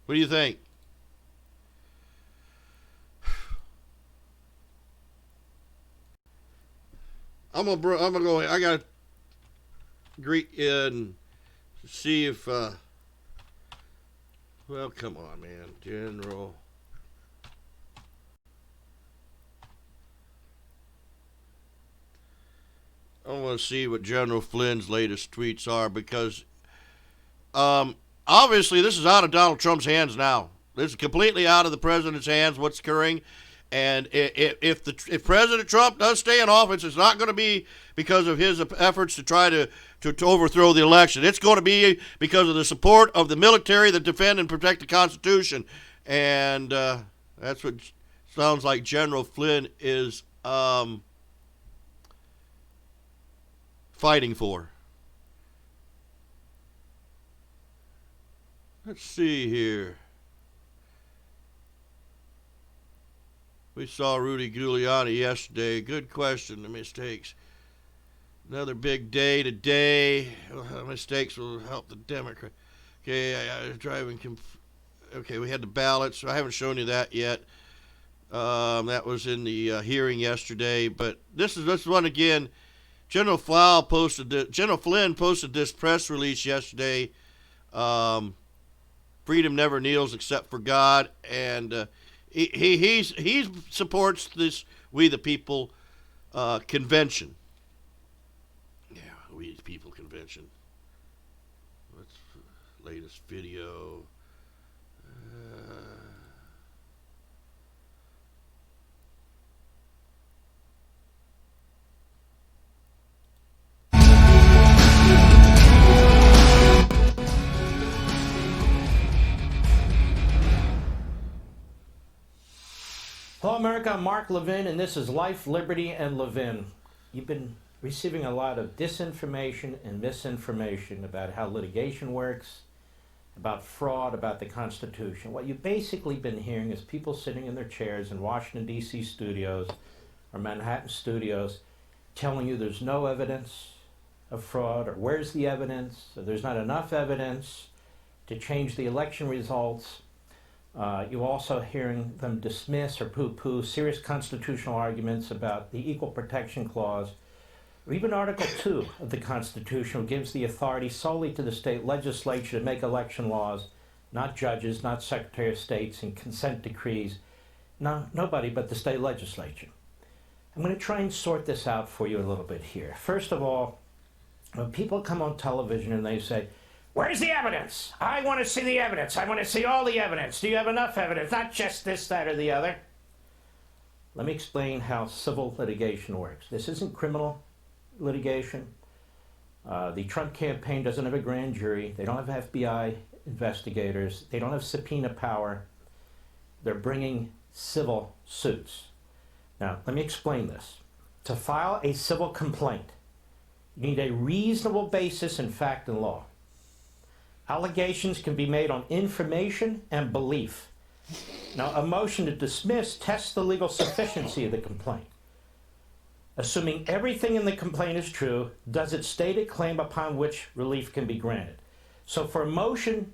What do you think? I'm gonna go. I gotta greet you and see if. Well, come on, man, General. I want to see what General Flynn's latest tweets are because, obviously, this is out of Donald Trump's hands now. This is completely out of the president's hands. What's occurring. And if President Trump does stay in office, it's not going to be because of his efforts to try to overthrow the election. It's going to be because of the support of the military that defend and protect the Constitution. And that's what sounds like General Flynn is fighting for. Let's see here. We saw Rudy Giuliani yesterday. Good question, the mistakes. Another big day today. Mistakes will help the Democrat. Okay, okay, we had the ballots. I haven't shown you that yet. That was in the hearing yesterday. But this one again. General Flynn posted this press release yesterday. freedom never kneels except for God, and he supports this We the People convention. Yeah, We the People convention. What's the latest video? Hello, America. I'm Mark Levin, and this is Life, Liberty, and Levin. You've been receiving a lot of disinformation and misinformation about how litigation works, about fraud, about the Constitution. What you've basically been hearing is people sitting in their chairs in Washington, D.C. studios or Manhattan studios telling you there's no evidence of fraud, or where's the evidence, or there's not enough evidence to change the election results. You're also hearing them dismiss or poo-poo serious constitutional arguments about the Equal Protection Clause, or even Article 2 of the Constitution, which gives the authority solely to the state legislature to make election laws, not judges, not Secretary of States, and consent decrees. No, nobody but the state legislature. I'm going to try and sort this out for you a little bit here. First of all, when people come on television and they say, "Where's the evidence? I want to see the evidence. I want to see all the evidence. Do you have enough evidence? Not just this, that, or the other." Let me explain how civil litigation works. This isn't criminal litigation. The Trump campaign doesn't have a grand jury. They don't have FBI investigators. They don't have subpoena power. They're bringing civil suits. Now, let me explain this. To file a civil complaint, you need a reasonable basis in fact and law. Allegations can be made on information and belief. Now, a motion to dismiss tests the legal sufficiency of the complaint. Assuming everything in the complaint is true, does it state a claim upon which relief can be granted? So for a motion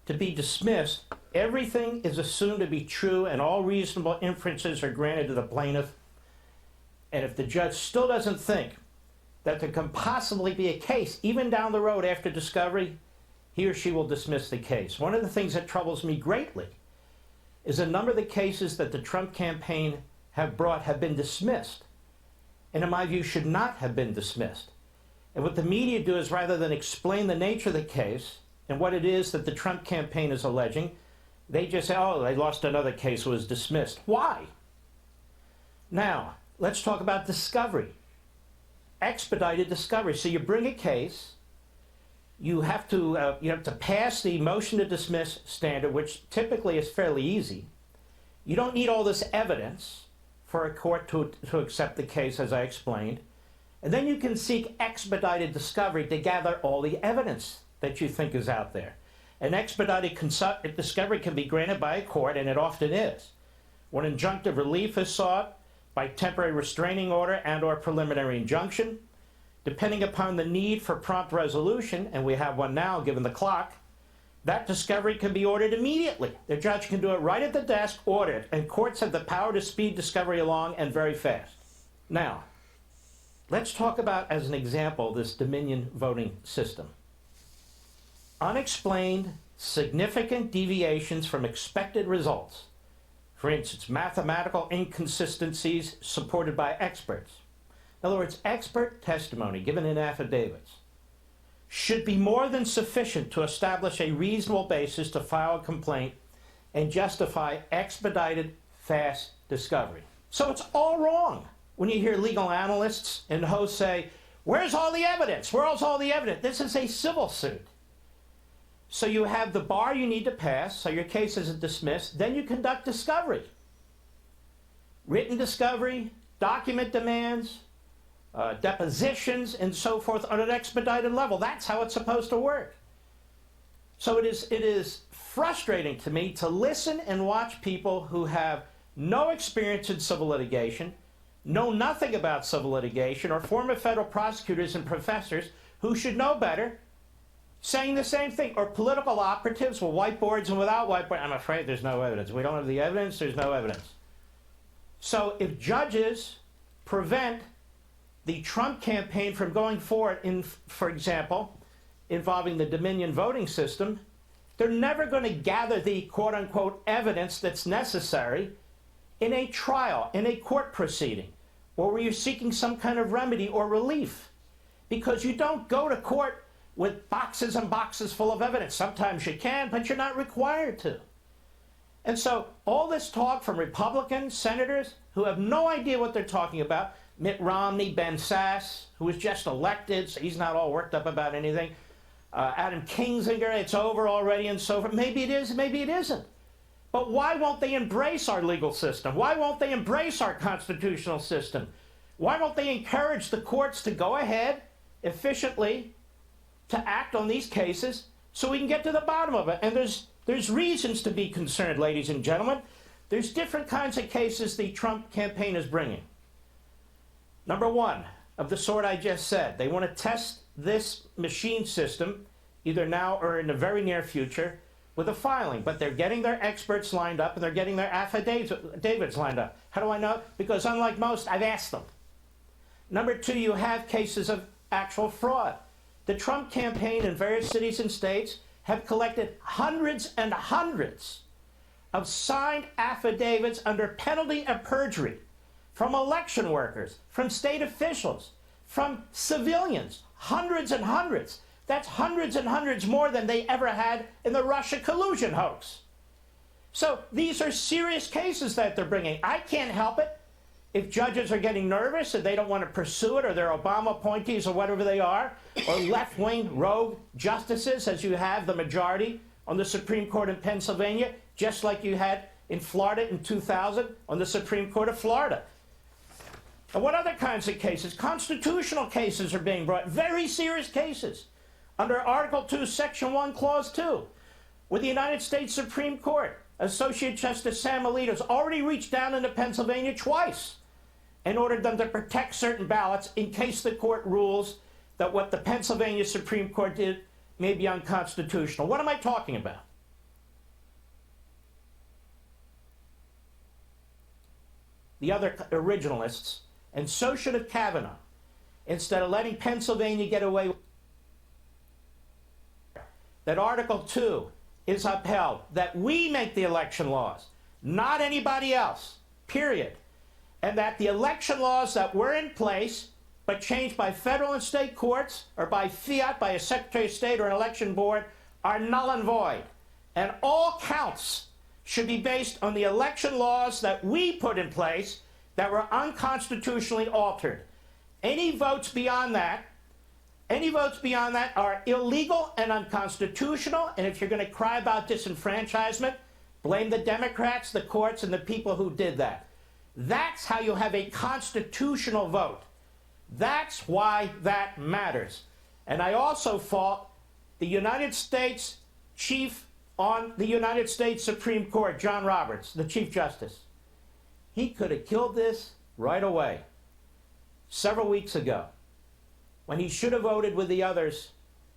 to be dismissed, everything is assumed to be true and all reasonable inferences are granted to the plaintiff. And if the judge still doesn't think that there can possibly be a case, even down the road after discovery, he or she will dismiss the case. One of the things that troubles me greatly is a number of the cases that the Trump campaign have brought have been dismissed, and in my view should not have been dismissed. And what the media do is, rather than explain the nature of the case and what it is that the Trump campaign is alleging, they just say, "Oh, they lost another case, it was dismissed." Why? Now, let's talk about discovery. Expedited discovery. So you bring a case, you have to pass the motion to dismiss standard, which typically is fairly easy. You don't need all this evidence for a court to accept the case, as I explained. And then you can seek expedited discovery to gather all the evidence that you think is out there. An expedited discovery can be granted by a court, and it often is, when injunctive relief is sought by temporary restraining order and or preliminary injunction. Depending upon the need for prompt resolution, and we have one now given the clock, that discovery can be ordered immediately. The judge can do it right at the desk, order it, and courts have the power to speed discovery along, and very fast. Now, let's talk about, as an example, this Dominion voting system. Unexplained, significant deviations from expected results. For instance, mathematical inconsistencies supported by experts. In other words, expert testimony given in affidavits should be more than sufficient to establish a reasonable basis to file a complaint and justify expedited, fast discovery. So it's all wrong when you hear legal analysts and hosts say, "Where's all the evidence? Where's all the evidence?" This is a civil suit. So you have the bar you need to pass, so your case isn't dismissed. Then you conduct discovery. Written discovery, document demands, depositions, and so forth on an expedited level. That's how it's supposed to work. So it is frustrating to me to listen and watch people who have no experience in civil litigation, know nothing about civil litigation, or former federal prosecutors and professors who should know better, saying the same thing, or political operatives with whiteboards and without whiteboards. "I'm afraid there's no evidence. We don't have the evidence, there's no evidence." So if judges prevent the Trump campaign from going forward in, for example, involving the Dominion voting system, They're never going to gather the quote-unquote evidence that's necessary in a trial, in a court proceeding, or where you're seeking some kind of remedy or relief. Because you don't go to court with boxes and boxes full of evidence. Sometimes you can, but you're not required to. And so all this talk from Republican senators who have no idea what they're talking about, Mitt Romney, Ben Sass, who was just elected, so he's not all worked up about anything, Adam Kinzinger, it's over already and so forth. Maybe it is, maybe it isn't. But why won't they embrace our legal system? Why won't they embrace our constitutional system? Why won't they encourage the courts to go ahead efficiently to act on these cases so we can get to the bottom of it? And there's reasons to be concerned, ladies and gentlemen. There's different kinds of cases the Trump campaign is bringing. Number one, of the sort I just said, they want to test this machine system, either now or in the very near future, with a filing. But they're getting their experts lined up and they're getting their affidavits lined up. How do I know? Because unlike most, I've asked them. Number two, you have cases of actual fraud. The Trump campaign in various cities and states have collected hundreds and hundreds of signed affidavits under penalty of perjury from election workers, from state officials, from civilians, hundreds and hundreds. That's hundreds and hundreds more than they ever had in the Russia collusion hoax. So these are serious cases that they're bringing. I can't help it if judges are getting nervous and they don't want to pursue it, or they're Obama appointees or whatever they are, or left-wing rogue justices, as you have the majority on the Supreme Court in Pennsylvania, just like you had in Florida in 2000 on the Supreme Court of Florida. And what other kinds of cases? Constitutional cases are being brought, very serious cases, under Article 2, Section 1, Clause 2, with the United States Supreme Court. Associate Justice Sam Alito has already reached down into Pennsylvania twice and ordered them to protect certain ballots in case the court rules that what the Pennsylvania Supreme Court did may be unconstitutional. What am I talking about? The other originalists, and so should have Kavanaugh, instead of letting Pennsylvania get away with that Article 2 is upheld, that we make the election laws, not anybody else, period. And that the election laws that were in place, but changed by federal and state courts, or by fiat, by a Secretary of State or an election board, are null and void. And all counts should be based on the election laws that we put in place that were unconstitutionally altered. Any votes beyond that are illegal and unconstitutional, and if you're going to cry about disenfranchisement, blame the Democrats, the courts, and the people who did that. That's how you have a constitutional vote. That's why that matters. And I also fault the United States Chief on the United States Supreme Court, John Roberts, the Chief Justice. He could have killed this right away, several weeks ago, when he should have voted with the other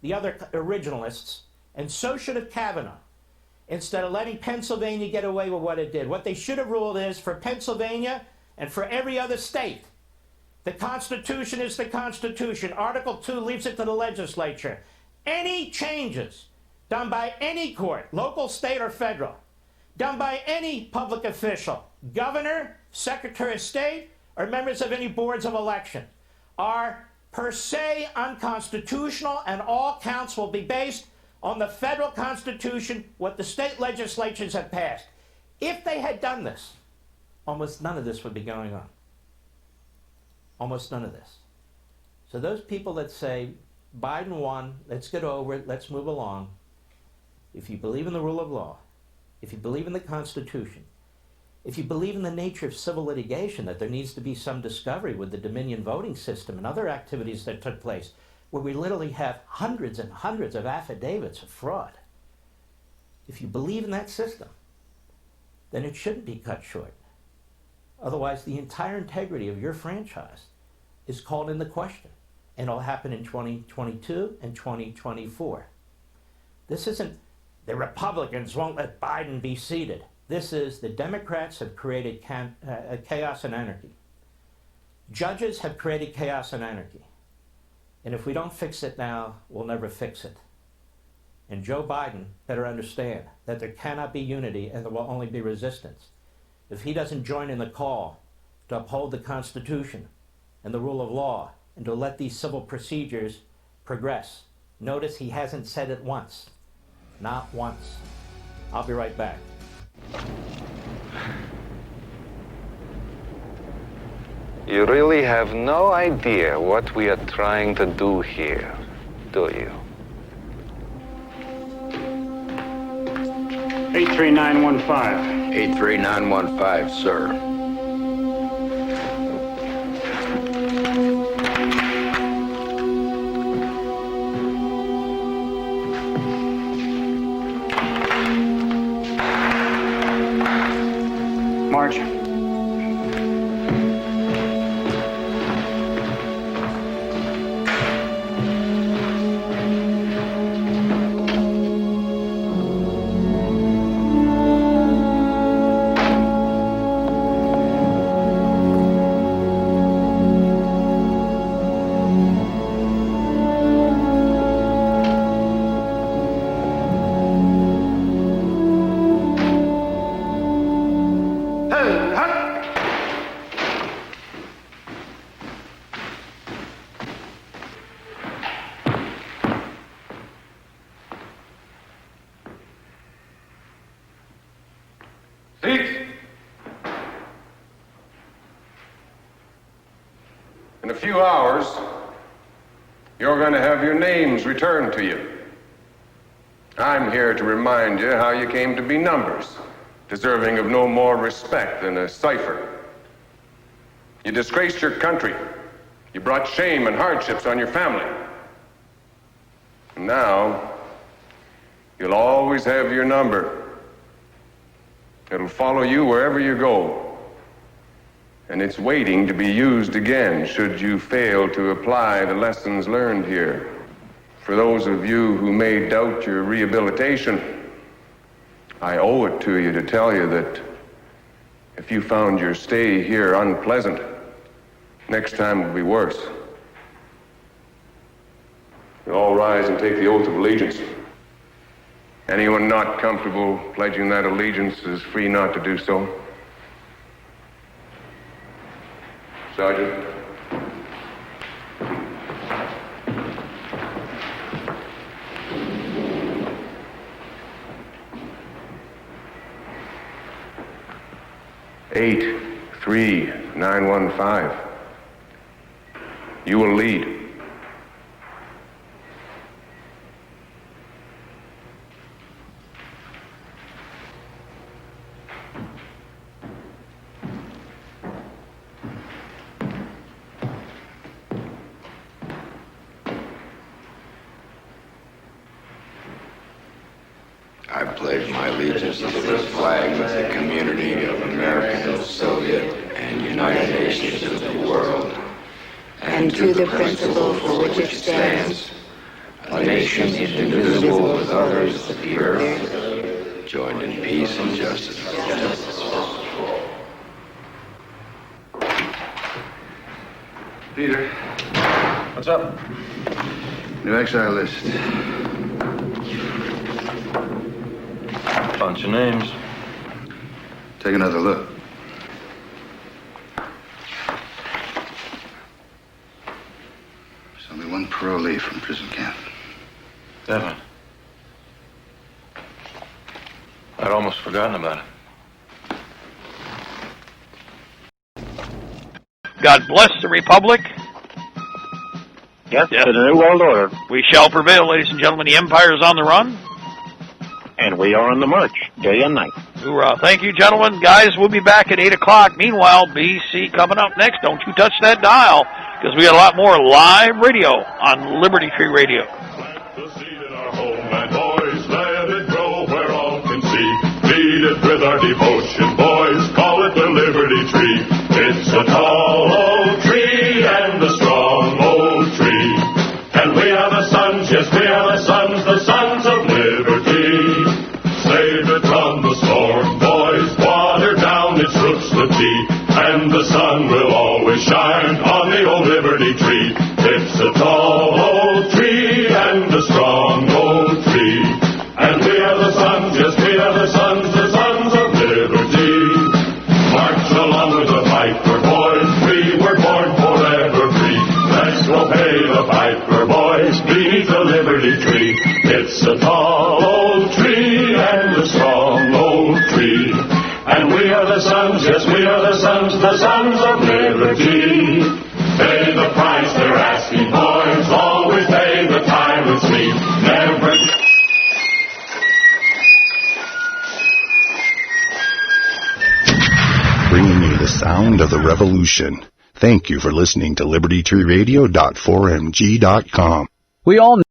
originalists, and so should have Kavanaugh, instead of letting Pennsylvania get away with what it did. What they should have ruled is, for Pennsylvania and for every other state, the Constitution is the Constitution. Article 2 leaves it to the legislature. Any changes done by any court, local, state, or federal, done by any public official, governor, secretary of state, or members of any boards of election, are per se unconstitutional, and all counts will be based on the federal Constitution, what the state legislatures have passed. If they had done this, almost none of this would be going on. Almost none of this. So those people that say, Biden won, let's get over it, let's move along, if you believe in the rule of law, if you believe in the Constitution, if you believe in the nature of civil litigation, that there needs to be some discovery with the Dominion voting system and other activities that took place, where we literally have hundreds and hundreds of affidavits of fraud. If you believe in that system, then it shouldn't be cut short. Otherwise, the entire integrity of your franchise is called into question, and it'll happen in 2022 and 2024. This isn't the Republicans won't let Biden be seated. This is the Democrats have created chaos and anarchy. Judges have created chaos and anarchy. And if we don't fix it now, we'll never fix it. And Joe Biden better understand that there cannot be unity and there will only be resistance. If he doesn't join in the call to uphold the Constitution and the rule of law and to let these civil procedures progress. Notice he hasn't said it once. Not once. I'll be right back. You really have no idea what we are trying to do here, do you? 83915. 83915, sir. March. In a few hours, you're going to have your names returned to you. I'm here to remind you how you came to be numbers, deserving of no more respect than a cipher. You disgraced your country. You brought shame and hardships on your family. And now, you'll always have your number. It'll follow you wherever you go. And it's waiting to be used again should you fail to apply the lessons learned here. For those of you who may doubt your rehabilitation, I owe it to you to tell you that if you found your stay here unpleasant, next time will be worse. You'll all rise and take the oath of allegiance. Anyone not comfortable pledging that allegiance is free not to do so. Sergeant. Eight, 3, 915. You will lead. I pledge my allegiance to the flag of the community of American, Soviet, and United Nations of the world, and to the principle for which it stands, a nation indivisible with others of the earth, joined in peace and justice for all. Peter. What's up? New exile list. Bunch of names. Take another look. There's only one parolee from prison camp. Devin. I'd almost forgotten about it. God bless the Republic. Yes, to the New World Order. We shall prevail, ladies and gentlemen. The Empire is on the run. And we are on the march, day and night. Hoorah. Thank you, gentlemen. Guys, we'll be back at 8 o'clock. Meanwhile, BC coming up next. Don't you touch that dial, because we got a lot more live radio on Liberty Tree Radio. Plant the seed in our homeland, boys. Let it grow where all can see. Feed it with our devotion, boys. Call it the Liberty Tree. It's a tall old tree and a strong old tree. And we are the sons, yes, we are the sons of liberty. Save it from the storm, boys, water down its roots the tea, and the sun will always shine on the old Liberty Tree. It's a tall old tree and a strong old tree. sons, yes, we are the sons of liberty. Pay the price they're asking, boys, always pay the tyrant's fee. Never... Bringing you the sound of the revolution. Thank you for listening to LibertyTreeRadio.4mg.com. We all